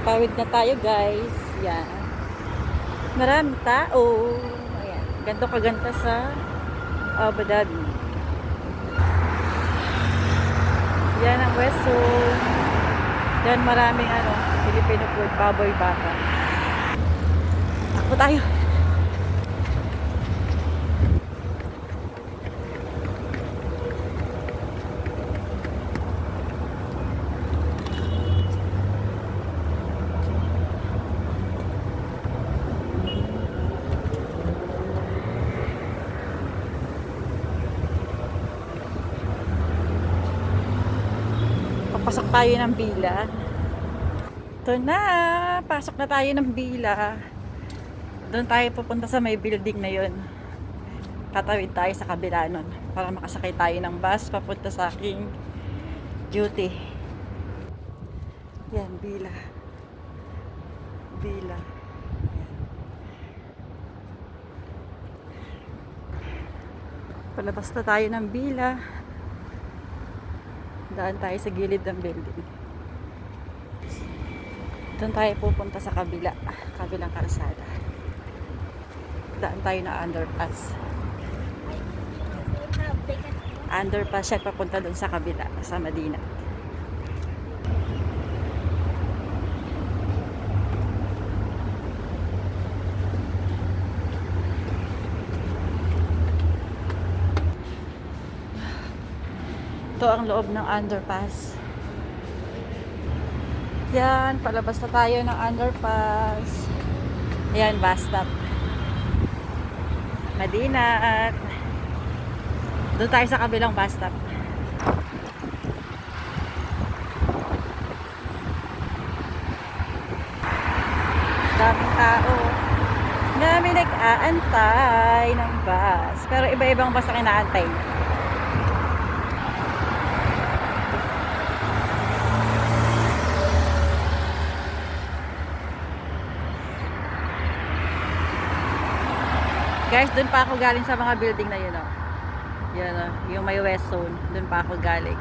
Tawid na tayo guys. Yan. Maraming tao. Ayan. Ganto kaganda sa Abu Dhabi. Yan ang West Zone. Yan maraming Filipino food, baboy baka. Takbo tayo. Papasok tayo ng Bila. Ito na, pasok na tayo ng Bila. Doon tayo pupunta sa may building na yun. Tatawid tayo sa kabila nun para makasakay tayo ng bus papunta sa aking duty. Yan, Bila. Bila. Palabas na tayo ng Bila. Daan tayo sa gilid ng building. Doon tayo pupunta sa kabilang kalsada. Daan tayo na underpass. Underpass siya papunta doon sa kabila, sa Madina. Ito ang loob ng underpass. Yan, palabas na tayo ng underpass. Yan, bus stop. Madina at doon tayo sa kabilang bus stop. Daming tao. Dami nag-aantay ng bus. Pero iba-ibang bus ang inaantay. Guys, dun pa ako galing sa mga building na yun, oh. Yun, oh. Yung may West Zone. Dun pa ako galing.